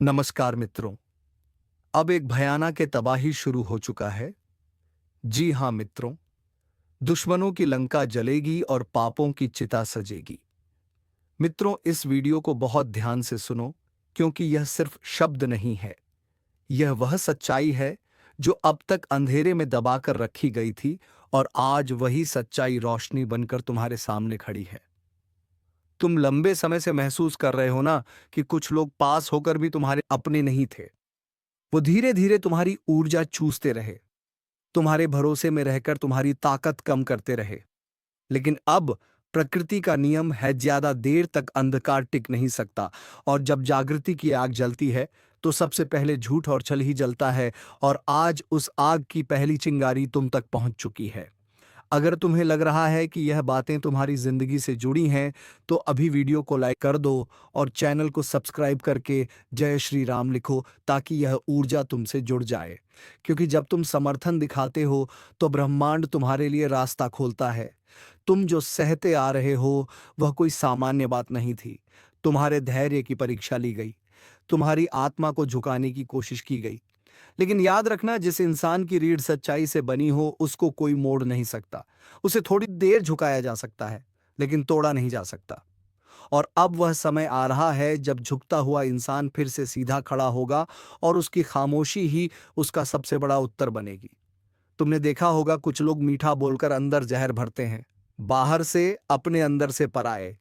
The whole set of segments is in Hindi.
नमस्कार मित्रों। अब एक भयानक तबाही शुरू हो चुका है। जी हां मित्रों, दुश्मनों की लंका जलेगी और पापों की चिता सजेगी। मित्रों, इस वीडियो को बहुत ध्यान से सुनो, क्योंकि यह सिर्फ शब्द नहीं है। यह वह सच्चाई है जो अब तक अंधेरे में दबाकर रखी गई थी, और आज वही सच्चाई रोशनी बनकर तुम्हारे सामने खड़ी है। तुम लंबे समय से महसूस कर रहे हो ना कि कुछ लोग पास होकर भी तुम्हारे अपने नहीं थे। वो धीरे धीरे तुम्हारी ऊर्जा चूसते रहे, तुम्हारे भरोसे में रहकर तुम्हारी ताकत कम करते रहे। लेकिन अब प्रकृति का नियम है, ज्यादा देर तक अंधकार टिक नहीं सकता। और जब जागृति की आग जलती है तो सबसे पहले झूठ और छल ही जलता है। और आज उस आग की पहली चिंगारी तुम तक पहुंच चुकी है। अगर तुम्हें लग रहा है कि यह बातें तुम्हारी जिंदगी से जुड़ी हैं, तो अभी वीडियो को लाइक कर दो और चैनल को सब्सक्राइब करके जय श्री राम लिखो, ताकि यह ऊर्जा तुमसे जुड़ जाए। क्योंकि जब तुम समर्थन दिखाते हो तो ब्रह्मांड तुम्हारे लिए रास्ता खोलता है। तुम जो सहते आ रहे हो वह कोई सामान्य बात नहीं थी। तुम्हारे धैर्य की परीक्षा ली गई, तुम्हारी आत्मा को झुकाने की कोशिश की गई। लेकिन याद रखना, जिस इंसान की रीढ़ सच्चाई से बनी हो उसको कोई मोड़ नहीं सकता। उसे थोड़ी देर झुकाया जा सकता है, लेकिन तोड़ा नहीं जा सकता। और अब वह समय आ रहा है जब झुकता हुआ इंसान फिर से सीधा खड़ा होगा, और उसकी खामोशी ही उसका सबसे बड़ा उत्तर बनेगी। तुमने देखा होगा, कुछ लोग मीठा बोलकर अंदर जहर भरते हैं, बाहर से अपने अंदर से पराये।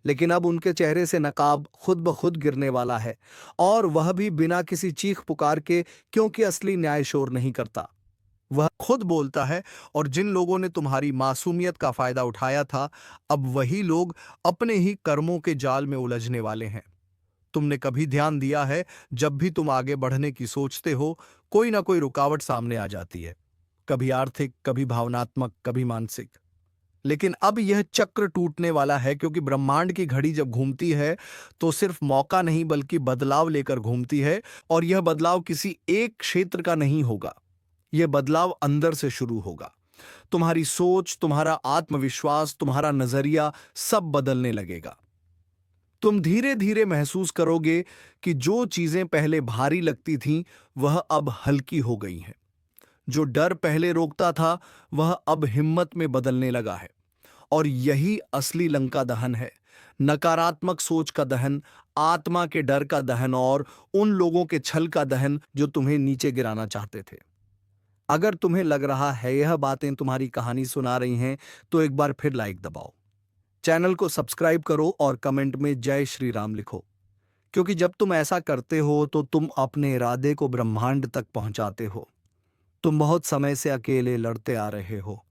लेकिन अब उनके चेहरे से नकाब खुद ब खुद गिरने वाला है, और वह भी बिना किसी चीख पुकार के, क्योंकि असली न्याय शोर नहीं करता, वह खुद बोलता है। और जिन लोगों ने तुम्हारी मासूमियत का फायदा उठाया था, अब वही लोग अपने ही कर्मों के जाल में उलझने वाले हैं। तुमने कभी ध्यान दिया है, जब भी तुम आगे बढ़ने की सोचते हो, कोई ना कोई रुकावट सामने आ जाती है। कभी आर्थिक, कभी भावनात्मक, कभी मानसिक। लेकिन अब यह चक्र टूटने वाला है, क्योंकि ब्रह्मांड की घड़ी जब घूमती है तो सिर्फ मौका नहीं बल्कि बदलाव लेकर घूमती है। और यह बदलाव किसी एक क्षेत्र का नहीं होगा, यह बदलाव अंदर से शुरू होगा। तुम्हारी सोच, तुम्हारा आत्मविश्वास, तुम्हारा नजरिया सब बदलने लगेगा। तुम धीरे धीरे महसूस करोगे कि जो चीजें पहले भारी लगती थीं वह अब हल्की हो गई हैं। जो डर पहले रोकता था वह अब हिम्मत में बदलने लगा है। और यही असली लंका दहन है। नकारात्मक सोच का दहन, आत्मा के डर का दहन, और उन लोगों के छल का दहन जो तुम्हें नीचे गिराना चाहते थे। अगर तुम्हें लग रहा है यह बातें तुम्हारी कहानी सुना रही हैं, तो एक बार फिर लाइक दबाओ, चैनल को सब्सक्राइब करो और कमेंट में जय श्री राम लिखो। क्योंकि जब तुम ऐसा करते हो तो तुम अपने इरादे को ब्रह्मांड तक पहुंचाते हो। तुम बहुत समय से अकेले लड़ते आ रहे हो,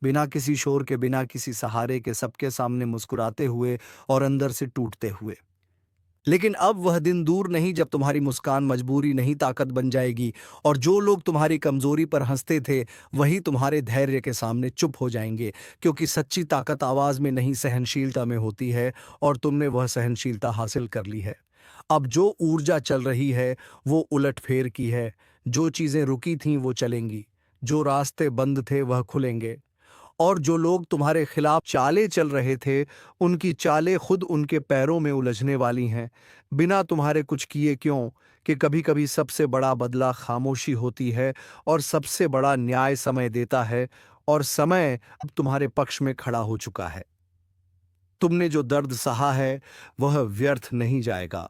बिना किसी शोर के, बिना किसी सहारे के, सबके सामने मुस्कुराते हुए और अंदर से टूटते हुए। लेकिन अब वह दिन दूर नहीं जब तुम्हारी मुस्कान मजबूरी नहीं ताकत बन जाएगी, और जो लोग तुम्हारी कमजोरी पर हंसते थे वही तुम्हारे धैर्य के सामने चुप हो जाएंगे। क्योंकि सच्ची ताकत आवाज में नहीं, सहनशीलता में होती है, और तुमने वह सहनशीलता हासिल कर ली है। अब जो ऊर्जा चल रही है वो उलटफेर की है। जो चीजें रुकी थीं वो चलेंगी, जो रास्ते बंद थे वह खुलेंगे, और जो लोग तुम्हारे खिलाफ चालें चल रहे थे उनकी चालें खुद उनके पैरों में उलझने वाली हैं, बिना तुम्हारे कुछ किए। क्यों कि कभी कभी सबसे बड़ा बदला खामोशी होती है, और सबसे बड़ा न्याय समय देता है। और समय अब तुम्हारे पक्ष में खड़ा हो चुका है। तुमने जो दर्द सहा है वह व्यर्थ नहीं जाएगा,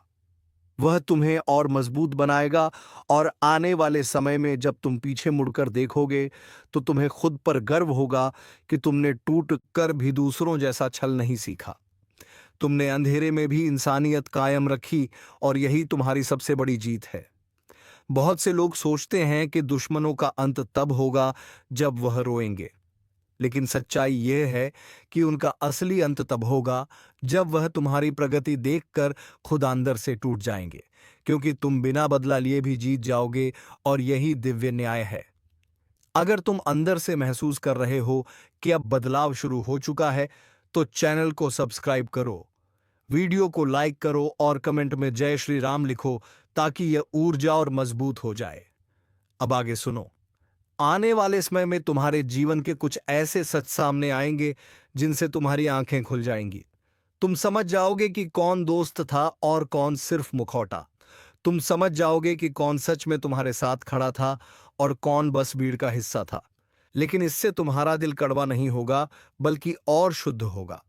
वह तुम्हें और मजबूत बनाएगा। और आने वाले समय में जब तुम पीछे मुड़कर देखोगे तो तुम्हें खुद पर गर्व होगा कि तुमने टूट कर भी दूसरों जैसा छल नहीं सीखा। तुमने अंधेरे में भी इंसानियत कायम रखी, और यही तुम्हारी सबसे बड़ी जीत है। बहुत से लोग सोचते हैं कि दुश्मनों का अंत तब होगा जब वह रोएंगे, लेकिन सच्चाई यह है कि उनका असली अंत तब होगा जब वह तुम्हारी प्रगति देखकर खुद अंदर से टूट जाएंगे। क्योंकि तुम बिना बदला लिए भी जीत जाओगे, और यही दिव्य न्याय है। अगर तुम अंदर से महसूस कर रहे हो कि अब बदलाव शुरू हो चुका है, तो चैनल को सब्सक्राइब करो, वीडियो को लाइक करो और कमेंट में जय श्री राम लिखो, ताकि यह ऊर्जा और मजबूत हो जाए। अब आगे सुनो। आने वाले समय में तुम्हारे जीवन के कुछ ऐसे सच सामने आएंगे जिनसे तुम्हारी आंखें खुल जाएंगी। तुम समझ जाओगे कि कौन दोस्त था और कौन सिर्फ मुखौटा। तुम समझ जाओगे कि कौन सच में तुम्हारे साथ खड़ा था और कौन बस भीड़ का हिस्सा था। लेकिन इससे तुम्हारा दिल कड़वा नहीं होगा, बल्कि और शुद्ध होगा,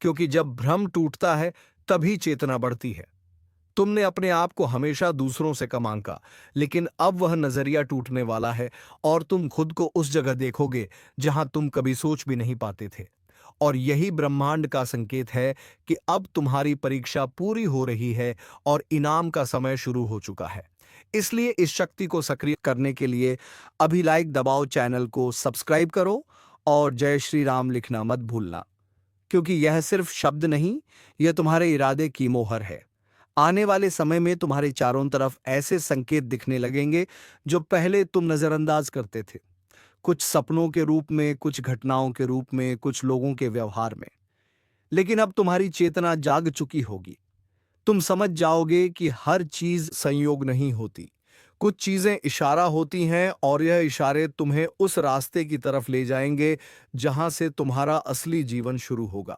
क्योंकि जब भ्रम टूटता है तभी चेतना बढ़ती है। तुमने अपने आप को हमेशा दूसरों से कम आंका, लेकिन अब वह नजरिया टूटने वाला है और तुम खुद को उस जगह देखोगे जहां तुम कभी सोच भी नहीं पाते थे। और यही ब्रह्मांड का संकेत है कि अब तुम्हारी परीक्षा पूरी हो रही है और इनाम का समय शुरू हो चुका है। इसलिए इस शक्ति को सक्रिय करने के लिए अभी लाइक दबाओ, चैनल को सब्सक्राइब करो और जय श्री राम लिखना मत भूलना, क्योंकि यह सिर्फ शब्द नहीं, यह तुम्हारे इरादे की मोहर है। आने वाले समय में तुम्हारे चारों तरफ ऐसे संकेत दिखने लगेंगे जो पहले तुम नजरअंदाज करते थे, कुछ सपनों के रूप में, कुछ घटनाओं के रूप में, कुछ लोगों के व्यवहार में। लेकिन अब तुम्हारी चेतना जाग चुकी होगी। तुम समझ जाओगे कि हर चीज संयोग नहीं होती, कुछ चीजें इशारा होती हैं और यह इशारे तुम्हें उस रास्ते की तरफ ले जाएंगे जहां से तुम्हारा असली जीवन शुरू होगा।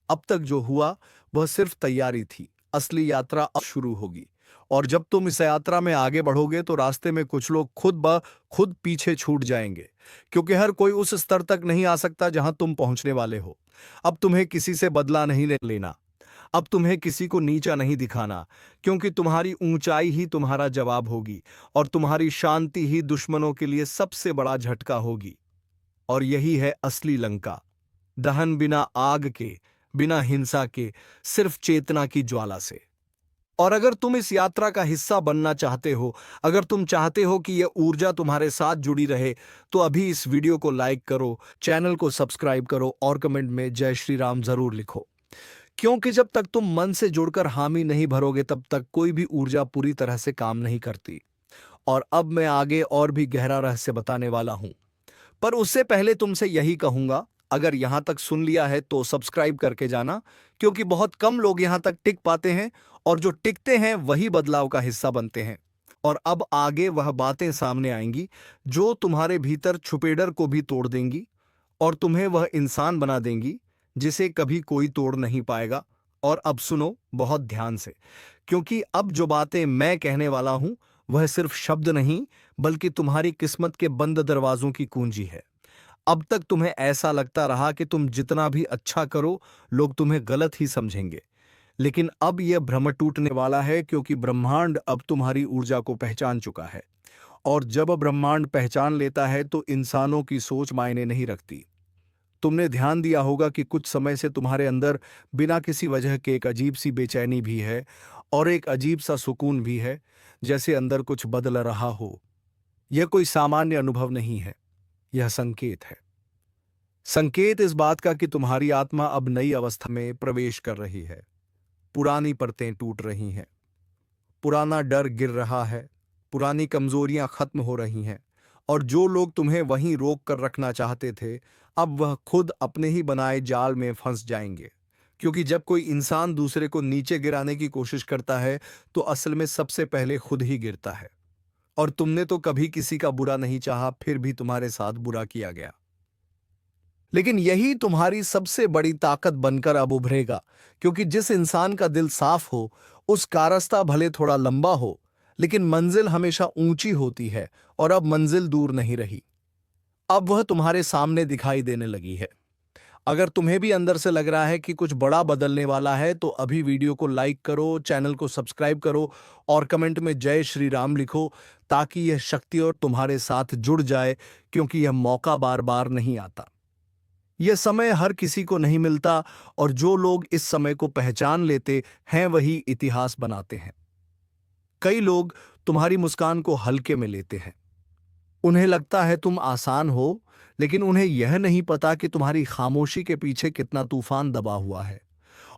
अब तक जो हुआ वह सिर्फ तैयारी थी, असली यात्रा अब शुरू होगी। और जब तुम इस यात्रा में आगे बढ़ोगे तो रास्ते में कुछ लोग खुद ब खुद पीछे छूट जाएंगे, क्योंकि हर कोई उस स्तर तक नहीं आ सकता जहां तुम पहुंचने वाले हो। अब तुम्हें किसी से बदला नहीं लेना, अब तुम्हें किसी को नीचा नहीं दिखाना, क्योंकि तुम्हारी ऊंचाई ही तुम्हारा जवाब होगी और तुम्हारी शांति ही दुश्मनों के लिए सबसे बड़ा झटका होगी। और यही है असली लंका, दहन बिना आग के, बिना हिंसा के, सिर्फ चेतना की ज्वाला से। और अगर तुम इस यात्रा का हिस्सा बनना चाहते हो, अगर तुम चाहते हो कि यह ऊर्जा तुम्हारे साथ जुड़ी रहे, तो अभी इस वीडियो को लाइक करो, चैनल को सब्सक्राइब करो और कमेंट में जय श्री राम जरूर लिखो। क्योंकि जब तक तुम मन से जुड़कर हामी नहीं भरोगे, तब तक कोई भी ऊर्जा पूरी तरह से काम नहीं करती। और अब मैं आगे और भी गहरा रहस्य बताने वाला हूं, पर उससे पहले तुमसे यही कहूंगा, अगर यहां तक सुन लिया है तो सब्सक्राइब करके जाना, क्योंकि बहुत कम लोग यहां तक टिक पाते हैं और जो टिकते हैं वही बदलाव का हिस्सा बनते हैं। और अब आगे वह बातें सामने आएंगी जो तुम्हारे भीतर छुपे डर को भी तोड़ देंगी और तुम्हें वह इंसान बना देंगी जिसे कभी कोई तोड़ नहीं पाएगा। और अब सुनो बहुत ध्यान से, क्योंकि अब जो बातें मैं कहने वाला हूं वह सिर्फ शब्द नहीं, बल्कि तुम्हारी किस्मत के बंद दरवाजों की कुंजी है। अब तक तुम्हें ऐसा लगता रहा कि तुम जितना भी अच्छा करो लोग तुम्हें गलत ही समझेंगे, लेकिन अब यह भ्रम टूटने वाला है, क्योंकि ब्रह्मांड अब तुम्हारी ऊर्जा को पहचान चुका है। और जब ब्रह्मांड पहचान लेता है तो इंसानों की सोच मायने नहीं रखती। तुमने ध्यान दिया होगा कि कुछ समय से तुम्हारे अंदर बिना किसी वजह के एक अजीब सी बेचैनी भी है और एक अजीब सा सुकून भी है, जैसे अंदर कुछ बदल रहा हो। यह कोई सामान्य अनुभव नहीं है, यह संकेत है। संकेत इस बात का कि तुम्हारी आत्मा अब नई अवस्था में प्रवेश कर रही है। पुरानी परतें टूट रही हैं, पुराना डर गिर रहा है, पुरानी कमजोरियां खत्म हो रही हैं, और जो लोग तुम्हें वहीं रोक कर रखना चाहते थे, अब वह खुद अपने ही बनाए जाल में फंस जाएंगे। क्योंकि जब कोई इंसान दूसरे को नीचे गिराने की कोशिश करता है तो असल में सबसे पहले खुद ही गिरता है। और तुमने तो कभी किसी का बुरा नहीं चाहा, फिर भी तुम्हारे साथ बुरा किया गया। लेकिन यही तुम्हारी सबसे बड़ी ताकत बनकर अब उभरेगा, क्योंकि जिस इंसान का दिल साफ हो, उसका रास्ता भले थोड़ा लंबा हो, लेकिन मंजिल हमेशा ऊंची होती है। और अब मंजिल दूर नहीं रही, अब वह तुम्हारे सामने दिखाई देने लगी है। अगर तुम्हें भी अंदर से लग रहा है कि कुछ बड़ा बदलने वाला है, तो अभी वीडियो को लाइक करो, चैनल को सब्सक्राइब करो और कमेंट में जय श्री राम लिखो, ताकि यह शक्ति और तुम्हारे साथ जुड़ जाए, क्योंकि यह मौका बार बार नहीं आता। यह समय हर किसी को नहीं मिलता, और जो लोग इस समय को पहचान लेते हैं वही इतिहास बनाते हैं। कई लोग तुम्हारी मुस्कान को हल्के में लेते हैं, उन्हें लगता है तुम आसान हो, लेकिन उन्हें यह नहीं पता कि तुम्हारी खामोशी के पीछे कितना तूफान दबा हुआ है।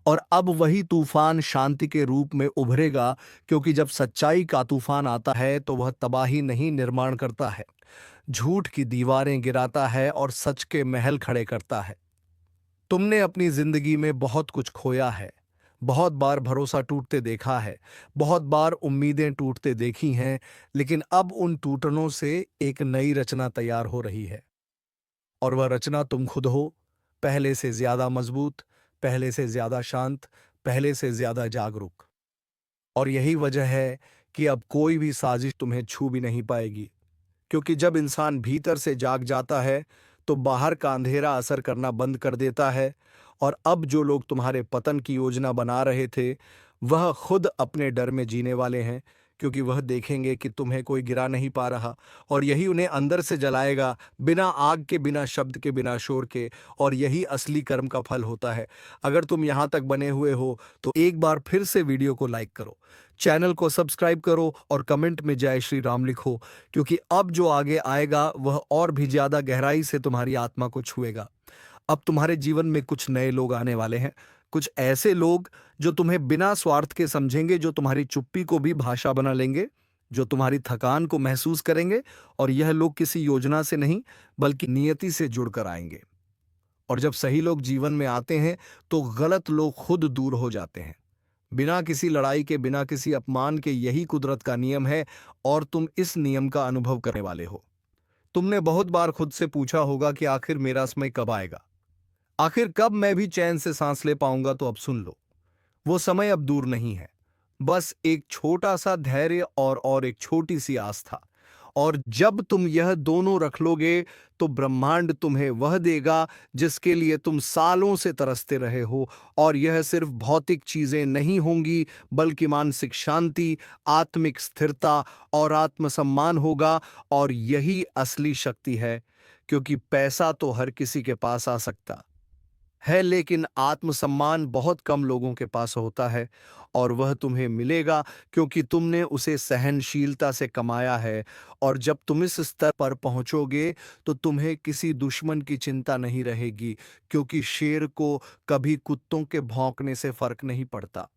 और अब वही तूफान शांति के रूप में उभरेगा, क्योंकि जब सच्चाई का तूफान आता है तो वह तबाही नहीं निर्माण करता है, झूठ की दीवारें गिराता है और सच के महल खड़े करता है। तुमने अपनी जिंदगी में बहुत कुछ खोया है, बहुत बार भरोसा टूटते देखा है, बहुत बार उम्मीदें टूटते देखी हैं, लेकिन अब उन टूटनों से एक नई रचना तैयार हो रही है। और वह रचना तुम खुद हो, पहले से ज्यादा मजबूत, पहले से ज्यादा शांत, पहले से ज्यादा जागरूक। और यही वजह है कि अब कोई भी साजिश तुम्हें छू भी नहीं पाएगी, क्योंकि जब इंसान भीतर से जाग जाता है तो बाहर का अंधेरा असर करना बंद कर देता है। और अब जो लोग तुम्हारे पतन की योजना बना रहे थे, वह खुद अपने डर में जीने वाले हैं, क्योंकि वह देखेंगे कि तुम्हें कोई गिरा नहीं पा रहा, और यही उन्हें अंदर से जलाएगा, बिना आग के, बिना शब्द के, बिना शोर के। और यही असली कर्म का फल होता है। अगर तुम यहाँ तक बने हुए हो तो एक बार फिर से वीडियो को लाइक करो, चैनल को सब्सक्राइब करो और कमेंट में जय श्री राम लिखो, क्योंकि अब जो आगे आएगा वह और भी ज्यादा गहराई से तुम्हारी आत्मा को छुएगा। अब तुम्हारे जीवन में कुछ नए लोग आने वाले हैं, कुछ ऐसे लोग जो तुम्हें बिना स्वार्थ के समझेंगे, जो तुम्हारी चुप्पी को भी भाषा बना लेंगे, जो तुम्हारी थकान को महसूस करेंगे। और यह लोग किसी योजना से नहीं बल्कि नियति से जुड़कर आएंगे। और जब सही लोग जीवन में आते हैं तो गलत लोग खुद दूर हो जाते हैं, बिना किसी लड़ाई के, बिना किसी अपमान के। यही कुदरत का नियम है और तुम इस नियम का अनुभव करने वाले हो। तुमने बहुत बार खुद से पूछा होगा कि आखिर मेरा समय कब आएगा, आखिर कब मैं भी चैन से सांस ले पाऊंगा। तो अब सुन लो, वो समय अब दूर नहीं है। बस एक छोटा सा धैर्य और एक छोटी सी आस्था। और जब तुम यह दोनों रख लोगे तो ब्रह्मांड तुम्हें वह देगा जिसके लिए तुम सालों से तरसते रहे हो। और यह सिर्फ भौतिक चीजें नहीं होंगी, बल्कि मानसिक शांति, आत्मिक स्थिरता और आत्मसम्मान होगा। और यही असली शक्ति है, क्योंकि पैसा तो हर किसी के पास आ सकता है, लेकिन आत्मसम्मान बहुत कम लोगों के पास होता है। और वह तुम्हें मिलेगा क्योंकि तुमने उसे सहनशीलता से कमाया है। और जब तुम इस स्तर पर पहुंचोगे तो तुम्हें किसी दुश्मन की चिंता नहीं रहेगी, क्योंकि शेर को कभी कुत्तों के भौंकने से फर्क नहीं पड़ता।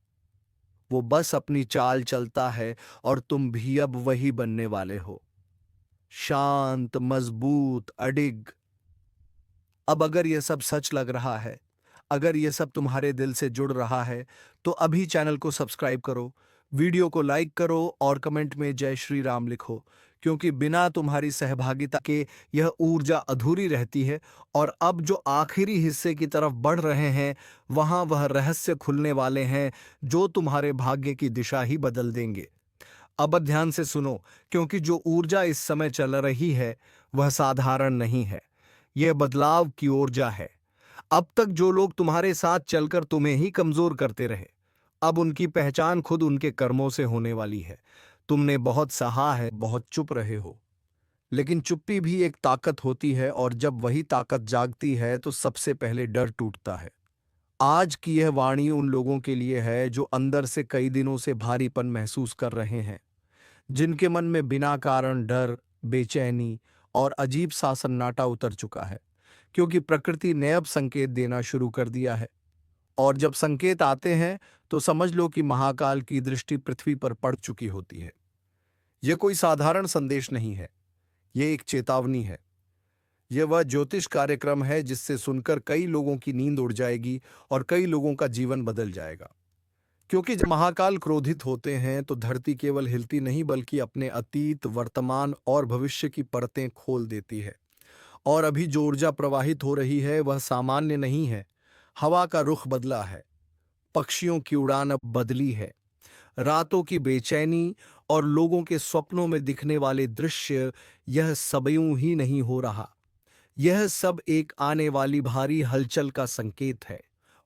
वो बस अपनी चाल चलता है, और तुम भी अब वही बनने वाले हो, शांत, मजबूत, अडिग। अब अगर यह सब सच लग रहा है, अगर यह सब तुम्हारे दिल से जुड़ रहा है, तो अभी चैनल को सब्सक्राइब करो, वीडियो को लाइक करो और कमेंट में जय श्री राम लिखो, क्योंकि बिना तुम्हारी सहभागिता के यह ऊर्जा अधूरी रहती है। और अब जो आखिरी हिस्से की तरफ बढ़ रहे हैं, वहां वह रहस्य खुलने वाले हैं जो तुम्हारे भाग्य की दिशा ही बदल देंगे। अब ध्यान से सुनो, क्योंकि जो ऊर्जा इस समय चल रही है वह साधारण नहीं है, यह बदलाव की ऊर्जा है। अब तक जो लोग तुम्हारे साथ चलकर तुम्हें ही कमजोर करते रहे, अब उनकी पहचान खुद उनके कर्मों से होने वाली है। तुमने बहुत सहा है, बहुत चुप रहे हो, लेकिन चुप्पी भी एक ताकत होती है, और जब वही ताकत जागती है तो सबसे पहले डर टूटता है। आज की यह वाणी उन लोगों के लिए है जो अंदर से कई दिनों से भारीपन महसूस कर रहे हैं, जिनके मन में बिना कारण डर, बेचैनी और अजीब सा सन्नाटा उतर चुका है, क्योंकि प्रकृति ने अब संकेत देना शुरू कर दिया है। और जब संकेत आते हैं तो समझ लो कि महाकाल की दृष्टि पृथ्वी पर पड़ चुकी होती है। यह कोई साधारण संदेश नहीं है, यह एक चेतावनी है। यह वह ज्योतिष कार्यक्रम है जिससे सुनकर कई लोगों की नींद उड़ जाएगी और कई लोगों का जीवन बदल जाएगा। क्योंकि जब महाकाल क्रोधित होते हैं तो धरती केवल हिलती नहीं, बल्कि अपने अतीत, वर्तमान और भविष्य की परतें खोल देती है। और अभी जो ऊर्जा प्रवाहित हो रही है वह सामान्य नहीं है। हवा का रुख बदला है, पक्षियों की उड़ान अब बदली है, रातों की बेचैनी और लोगों के स्वप्नों में दिखने वाले दृश्य, यह सब यूं ही नहीं हो रहा। यह सब एक आने वाली भारी हलचल का संकेत है।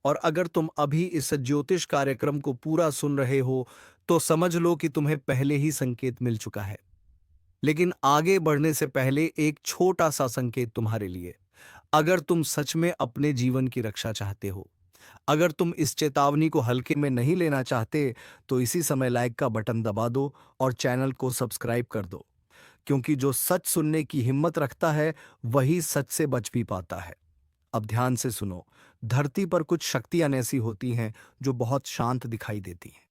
और अगर तुम अभी इस ज्योतिष कार्यक्रम को पूरा सुन रहे हो तो समझ लो कि तुम्हें पहले ही संकेत मिल चुका है। लेकिन आगे बढ़ने से पहले एक छोटा सा संकेत तुम्हारे लिए। अगर तुम सच में अपने जीवन की रक्षा चाहते हो, अगर तुम इस चेतावनी को हल्के में नहीं लेना चाहते, तो इसी समय लाइक का बटन दबा दो और चैनल को सब्सक्राइब कर दो, क्योंकि जो सच सुनने की हिम्मत रखता है वही सच से बच भी पाता है। अब ध्यान से सुनो, धरती पर कुछ शक्तियां ऐसी होती हैं जो बहुत शांत दिखाई देती हैं,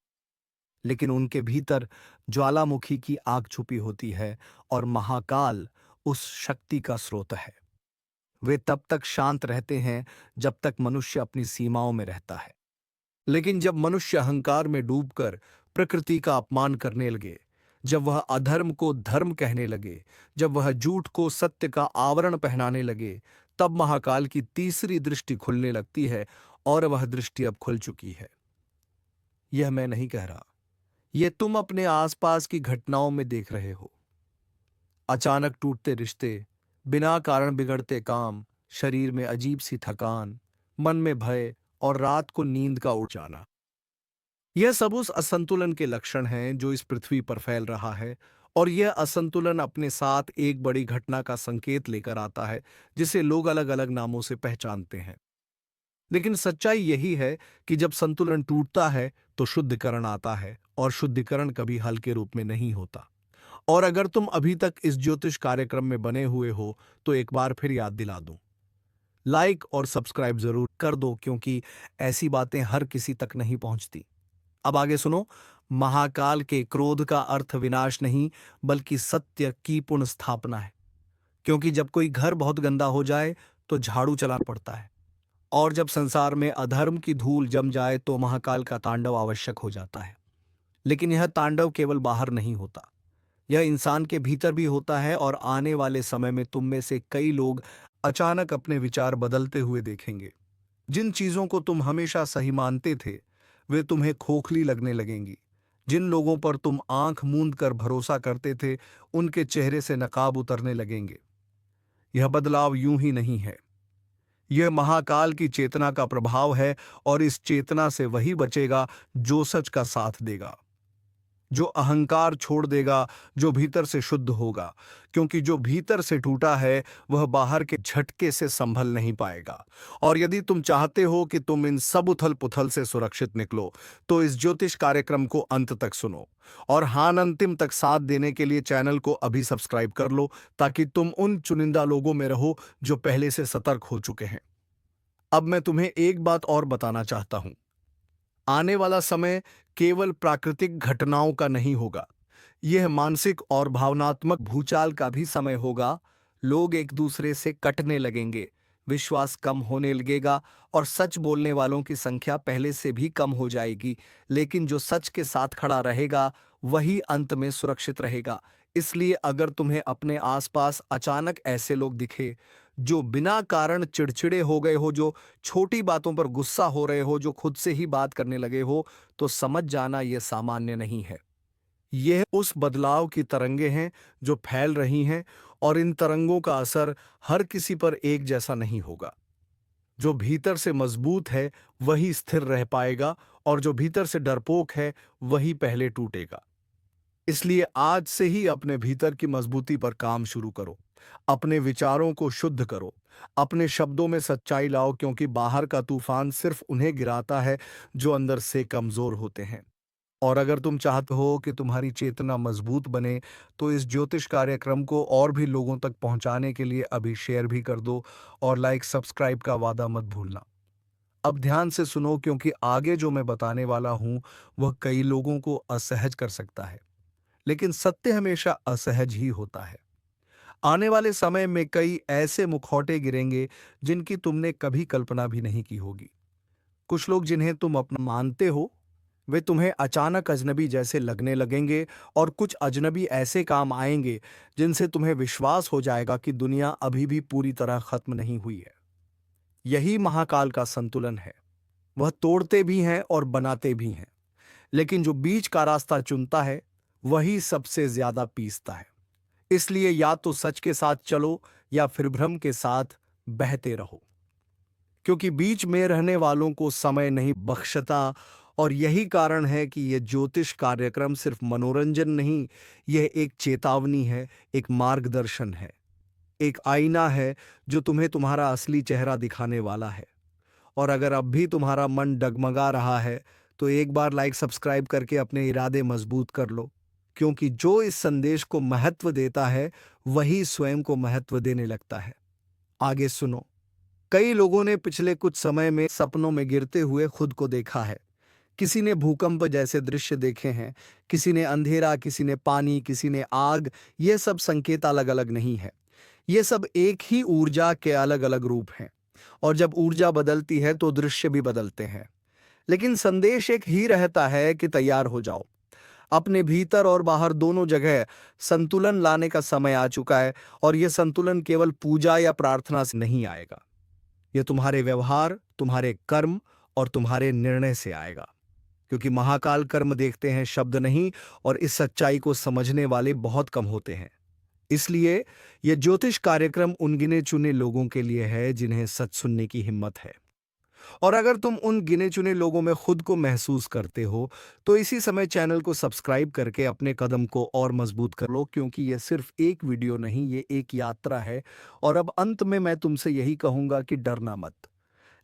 लेकिन उनके भीतर ज्वालामुखी की आग छुपी होती है, और महाकाल उस शक्ति का स्रोत है। वे तब तक शांत रहते हैं जब तक मनुष्य अपनी सीमाओं में रहता है, लेकिन जब मनुष्य अहंकार में डूबकर प्रकृति का अपमान करने लगे, जब वह अधर्म को धर्म कहने लगे, जब वह झूठ को सत्य का आवरण पहनाने लगे, तब महाकाल की तीसरी दृष्टि खुलने लगती है। और वह दृष्टि अब खुल चुकी है। यह मैं नहीं कह रहा, ये तुम अपने आसपास की घटनाओं में देख रहे हो। अचानक टूटते रिश्ते, बिना कारण बिगड़ते काम, शरीर में अजीब सी थकान, मन में भय और रात को नींद का उड़ जाना। यह सब उस असंतुलन के लक्षण हैं जो इस पृथ्वी पर फैल रहा है। और यह असंतुलन अपने साथ एक बड़ी घटना का संकेत लेकर आता है, जिसे लोग अलग अलग नामों से पहचानते हैं। लेकिन सच्चाई यही है कि जब संतुलन टूटता है तो शुद्धिकरण आता है, और शुद्धिकरण कभी हल्के रूप में नहीं होता। और अगर तुम अभी तक इस ज्योतिष कार्यक्रम में बने हुए हो तो एक बार फिर याद दिला दूं, लाइक और सब्सक्राइब जरूर कर दो, क्योंकि ऐसी बातें हर किसी तक नहीं पहुंचती। अब आगे सुनो। महाकाल के क्रोध का अर्थ विनाश नहीं, बल्कि सत्य की पुनः स्थापना है। क्योंकि जब कोई घर बहुत गंदा हो जाए तो झाड़ू चलाना पड़ता है, और जब संसार में अधर्म की धूल जम जाए तो महाकाल का तांडव आवश्यक हो जाता है। लेकिन यह तांडव केवल बाहर नहीं होता, यह इंसान के भीतर भी होता है। और आने वाले समय में तुम में से कई लोग अचानक अपने विचार बदलते हुए देखेंगे। जिन चीजों को तुम हमेशा सही मानते थे वे तुम्हें खोखली लगने लगेंगी। जिन लोगों पर तुम आंख मूंद कर भरोसा करते थे उनके चेहरे से नकाब उतरने लगेंगे। यह बदलाव यूं ही नहीं है, यह महाकाल की चेतना का प्रभाव है। और इस चेतना से वही बचेगा जो सच का साथ देगा, जो अहंकार छोड़ देगा, जो भीतर से शुद्ध होगा। क्योंकि जो भीतर से टूटा है वह बाहर के झटके से संभल नहीं पाएगा। और यदि तुम चाहते हो कि तुम इन सब उथल पुथल से सुरक्षित निकलो तो इस ज्योतिष कार्यक्रम को अंत तक सुनो। और हान अंतिम तक साथ देने के लिए चैनल को अभी सब्सक्राइब कर लो, ताकि तुम उन चुनिंदा लोगों में रहो जो पहले से सतर्क हो चुके हैं। अब मैं तुम्हें एक बात और बताना चाहता हूं। आने वाला समय केवल प्राकृतिक घटनाओं का नहीं होगा, यह मानसिक और भावनात्मक भूचाल का भी समय होगा। लोग एक दूसरे से कटने लगेंगे, विश्वास कम होने लगेगा, और सच बोलने वालों की संख्या पहले से भी कम हो जाएगी। लेकिन जो सच के साथ खड़ा रहेगा वही अंत में सुरक्षित रहेगा। इसलिए अगर तुम्हें अपने आसपास अचानक ऐसे लोग दिखे जो बिना कारण चिड़चिड़े हो गए हो, जो छोटी बातों पर गुस्सा हो रहे हो, जो खुद से ही बात करने लगे हो, तो समझ जाना यह सामान्य नहीं है। यह उस बदलाव की तरंगें हैं जो फैल रही हैं। और इन तरंगों का असर हर किसी पर एक जैसा नहीं होगा। जो भीतर से मजबूत है वही स्थिर रह पाएगा, और जो भीतर से डरपोक है वही पहले टूटेगा। इसलिए आज से ही अपने भीतर की मजबूती पर काम शुरू करो। अपने विचारों को शुद्ध करो, अपने शब्दों में सच्चाई लाओ, क्योंकि बाहर का तूफान सिर्फ उन्हें गिराता है जो अंदर से कमजोर होते हैं। और अगर तुम चाहते हो कि तुम्हारी चेतना मजबूत बने तो इस ज्योतिष कार्यक्रम को और भी लोगों तक पहुंचाने के लिए अभी शेयर भी कर दो, और लाइक सब्सक्राइब का वादा मत भूलना। अब ध्यान से सुनो, क्योंकि आगे जो मैं बताने वाला हूं वह कई लोगों को असहज कर सकता है। लेकिन सत्य हमेशा असहज ही होता है। आने वाले समय में कई ऐसे मुखौटे गिरेंगे जिनकी तुमने कभी कल्पना भी नहीं की होगी। कुछ लोग जिन्हें तुम अपना मानते हो वे तुम्हें अचानक अजनबी जैसे लगने लगेंगे, और कुछ अजनबी ऐसे काम आएंगे जिनसे तुम्हें विश्वास हो जाएगा कि दुनिया अभी भी पूरी तरह खत्म नहीं हुई है। यही महाकाल का संतुलन है। वह तोड़ते भी हैं और बनाते भी हैं, लेकिन जो बीच का रास्ता चुनता है वही सबसे ज्यादा पीसता है। इसलिए या तो सच के साथ चलो या फिर भ्रम के साथ बहते रहो, क्योंकि बीच में रहने वालों को समय नहीं बख्शता। और यही कारण है कि यह ज्योतिष कार्यक्रम सिर्फ मनोरंजन नहीं, यह एक चेतावनी है, एक मार्गदर्शन है, एक आईना है जो तुम्हें तुम्हारा असली चेहरा दिखाने वाला है। और अगर अब भी तुम्हारा मन डगमगा रहा है तो एक बार लाइक सब्सक्राइब करके अपने इरादे मजबूत कर लो, क्योंकि जो इस संदेश को महत्व देता है वही स्वयं को महत्व देने लगता है। आगे सुनो। कई लोगों ने पिछले कुछ समय में सपनों में गिरते हुए खुद को देखा है। किसी ने भूकंप जैसे दृश्य देखे हैं, किसी ने अंधेरा, किसी ने पानी, किसी ने आग। ये सब संकेत अलग अलग नहीं है, ये सब एक ही ऊर्जा के अलग अलग रूप हैं। और जब ऊर्जा बदलती है तो दृश्य भी बदलते हैं। लेकिन संदेश एक ही रहता है कि तैयार हो जाओ। अपने भीतर और बाहर दोनों जगह संतुलन लाने का समय आ चुका है। और यह संतुलन केवल पूजा या प्रार्थना से नहीं आएगा, यह तुम्हारे व्यवहार, तुम्हारे कर्म और तुम्हारे निर्णय से आएगा। क्योंकि महाकाल कर्म देखते हैं, शब्द नहीं, और इस सच्चाई को समझने वाले बहुत कम होते हैं। इसलिए यह ज्योतिष कार्यक्रम उन गिने चुने लोगों के लिए है जिन्हें सच सुनने की हिम्मत है। और अगर तुम उन गिने चुने लोगों में खुद को महसूस करते हो, तो इसी समय चैनल को सब्सक्राइब करके अपने कदम को और मजबूत कर लो, क्योंकि यह सिर्फ एक वीडियो नहीं, ये एक यात्रा है। और अब अंत में मैं तुमसे यही कहूंगा कि डरना मत,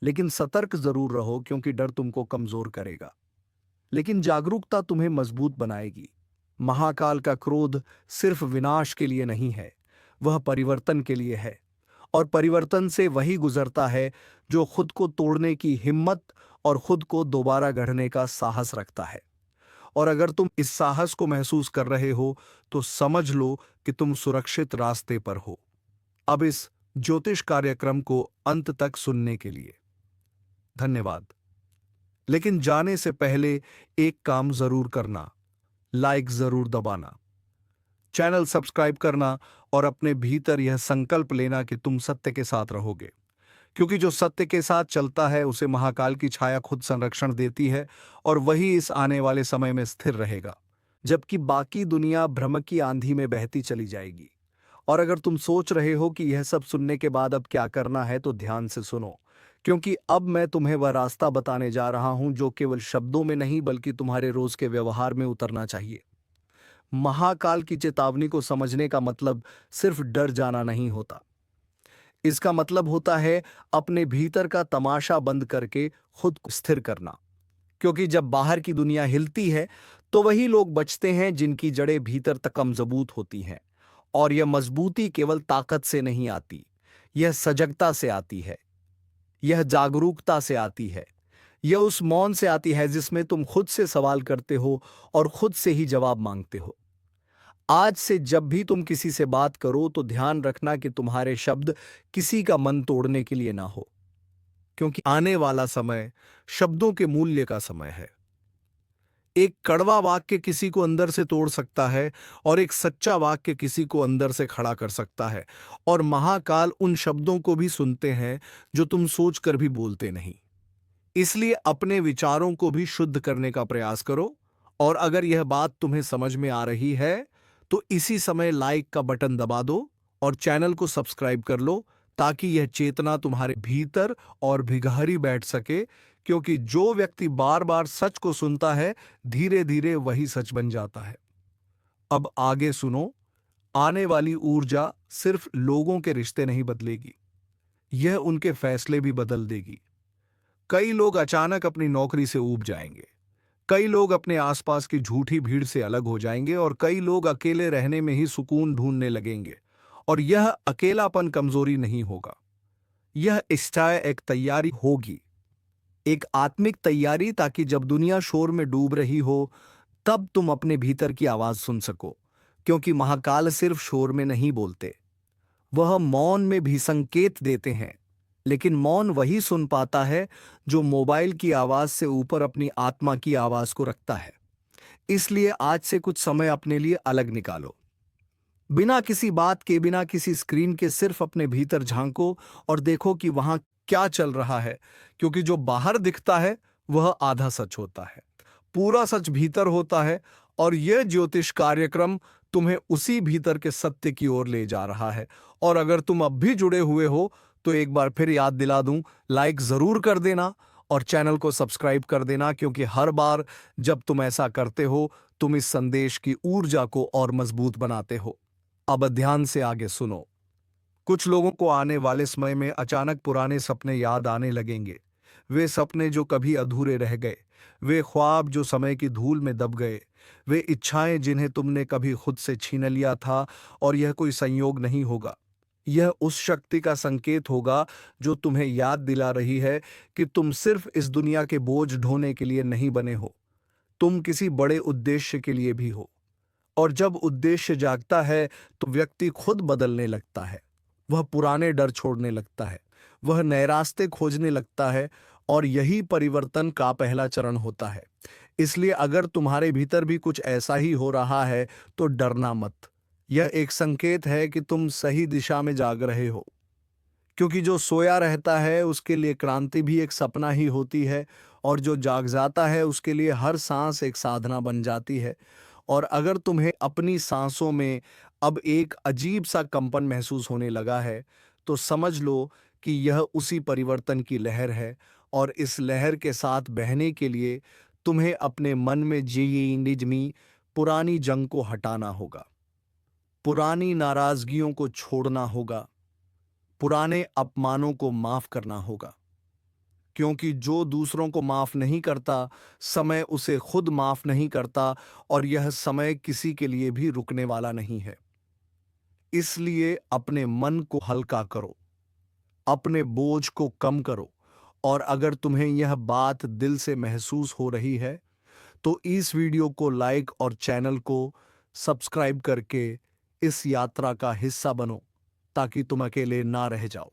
लेकिन सतर्क जरूर रहो, क्योंकि डर तुमको कमजोर करेगा, लेकिन जागरूकता तुम्हें मजबूत बनाएगी। महाकाल का क्रोध सिर्फ विनाश के लिए नहीं है, वह परिवर्तन के लिए है। और परिवर्तन से वही गुजरता है जो खुद को तोड़ने की हिम्मत और खुद को दोबारा गढ़ने का साहस रखता है। और अगर तुम इस साहस को महसूस कर रहे हो, तो समझ लो कि तुम सुरक्षित रास्ते पर हो। अब इस ज्योतिष कार्यक्रम को अंत तक सुनने के लिए धन्यवाद। लेकिन जाने से पहले एक काम जरूर करना, लाइक जरूर दबाना, चैनल सब्सक्राइब करना और अपने भीतर यह संकल्प लेना कि तुम सत्य के साथ रहोगे, क्योंकि जो सत्य के साथ चलता है उसे महाकाल की छाया खुद संरक्षण देती है, और वही इस आने वाले समय में स्थिर रहेगा, जबकि बाकी दुनिया भ्रम की आंधी में बहती चली जाएगी। और अगर तुम सोच रहे हो कि यह सब सुनने के बाद अब क्या करना है, तो ध्यान से सुनो, क्योंकि अब मैं तुम्हें वह रास्ता बताने जा रहा हूं जो केवल शब्दों में नहीं बल्कि तुम्हारे रोज के व्यवहार में उतरना चाहिए। महाकाल की चेतावनी को समझने का मतलब सिर्फ डर जाना नहीं होता। इसका मतलब होता है अपने भीतर का तमाशा बंद करके खुद को स्थिर करना, क्योंकि जब बाहर की दुनिया हिलती है तो वही लोग बचते हैं जिनकी जड़ें भीतर तक मजबूत होती हैं। और यह मजबूती केवल ताकत से नहीं आती, यह सजगता से आती है, यह जागरूकता से आती है, यह उस मौन से आती है जिसमें तुम खुद से सवाल करते हो और खुद से ही जवाब मांगते हो। आज से जब भी तुम किसी से बात करो तो ध्यान रखना कि तुम्हारे शब्द किसी का मन तोड़ने के लिए ना हो, क्योंकि आने वाला समय शब्दों के मूल्य का समय है। एक कड़वा वाक्य किसी को अंदर से तोड़ सकता है और एक सच्चा वाक्य किसी को अंदर से खड़ा कर सकता है। और महाकाल उन शब्दों को भी सुनते हैं जो तुम सोचकर भी बोलते नहीं। इसलिए अपने विचारों को भी शुद्ध करने का प्रयास करो। और अगर यह बात तुम्हें समझ में आ रही है तो इसी समय लाइक का बटन दबा दो और चैनल को सब्सक्राइब कर लो, ताकि यह चेतना तुम्हारे भीतर और भी गहरी बैठ सके, क्योंकि जो व्यक्ति बार बार सच को सुनता है धीरे धीरे वही सच बन जाता है। अब आगे सुनो, आने वाली ऊर्जा सिर्फ लोगों के रिश्ते नहीं बदलेगी, यह उनके फैसले भी बदल देगी। कई लोग अचानक अपनी नौकरी से ऊब जाएंगे, कई लोग अपने आसपास की झूठी भीड़ से अलग हो जाएंगे, और कई लोग अकेले रहने में ही सुकून ढूंढने लगेंगे। और यह अकेलापन कमजोरी नहीं होगा, यह इच्छा एक तैयारी होगी, एक आत्मिक तैयारी, ताकि जब दुनिया शोर में डूब रही हो तब तुम अपने भीतर की आवाज सुन सको। क्योंकि महाकाल सिर्फ शोर में नहीं बोलते, वह मौन में भी संकेत देते हैं। लेकिन मौन वही सुन पाता है जो मोबाइल की आवाज से ऊपर अपनी आत्मा की आवाज को रखता है। इसलिए आज से कुछ समय अपने लिए अलग निकालो, बिना किसी बात के, बिना किसी स्क्रीन के, सिर्फ अपने भीतर झांको और देखो कि वहां क्या चल रहा है। क्योंकि जो बाहर दिखता है वह आधा सच होता है, पूरा सच भीतर होता है। और यह ज्योतिष कार्यक्रम तुम्हें उसी भीतर के सत्य की ओर ले जा रहा है। और अगर तुम अब भी जुड़े हुए हो तो एक बार फिर याद दिला दूं, लाइक जरूर कर देना और चैनल को सब्सक्राइब कर देना, क्योंकि हर बार जब तुम ऐसा करते हो तुम इस संदेश की ऊर्जा को और मजबूत बनाते हो। अब ध्यान से आगे सुनो। कुछ लोगों को आने वाले समय में अचानक पुराने सपने याद आने लगेंगे, वे सपने जो कभी अधूरे रह गए, वे ख्वाब जो समय की धूल में दब गए, वे इच्छाएं जिन्हें तुमने कभी खुद से छीन लिया था। और यह कोई संयोग नहीं होगा, यह उस शक्ति का संकेत होगा जो तुम्हें याद दिला रही है कि तुम सिर्फ इस दुनिया के बोझ ढोने के लिए नहीं बने हो, तुम किसी बड़े उद्देश्य के लिए भी हो। और जब उद्देश्य जागता है तो व्यक्ति खुद बदलने लगता है, वह पुराने डर छोड़ने लगता है, वह नए रास्ते खोजने लगता है। और यही परिवर्तन का पहला चरण होता है। इसलिए अगर तुम्हारे भीतर भी कुछ ऐसा ही हो रहा है तो डरना मत, यह एक संकेत है कि तुम सही दिशा में जाग रहे हो। क्योंकि जो सोया रहता है उसके लिए क्रांति भी एक सपना ही होती है, और जो जाग जाता है उसके लिए हर सांस एक साधना बन जाती है। और अगर तुम्हें अपनी सांसों में अब एक अजीब सा कंपन महसूस होने लगा है, तो समझ लो कि यह उसी परिवर्तन की लहर है, और इस लहर के साथ बहने के लिए तुम्हें अपने मन में जी निजमी पुरानी जंग को हटाना होगा, पुरानी नाराजगियों को छोड़ना होगा, पुराने अपमानों को माफ करना होगा। क्योंकि जो दूसरों को माफ नहीं करता, समय उसे खुद माफ नहीं करता, और यह समय किसी के लिए भी रुकने वाला नहीं है। इसलिए अपने मन को हल्का करो, अपने बोझ को कम करो, और अगर तुम्हें यह बात दिल से महसूस हो रही है, तो इस वीडियो को लाइक और चैनल को सब्सक्राइब करके इस यात्रा का हिस्सा बनो, ताकि तुम अकेले ना रह जाओ।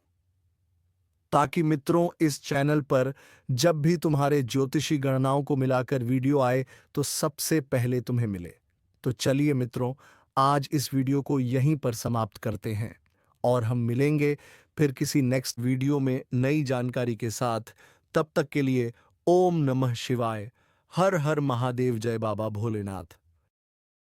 ताकि मित्रों, इस चैनल पर जब भी तुम्हारे ज्योतिषी गणनाओं को मिलाकर वीडियो आए तो सबसे पहले तुम्हें मिले। तो चलिए मित्रों, आज इस वीडियो को यहीं पर समाप्त करते हैं, और हम मिलेंगे फिर किसी नेक्स्ट वीडियो में नई जानकारी के साथ। तब तक के लिए ओम नमः शिवाय, हर हर महादेव, जय बाबा भोलेनाथ।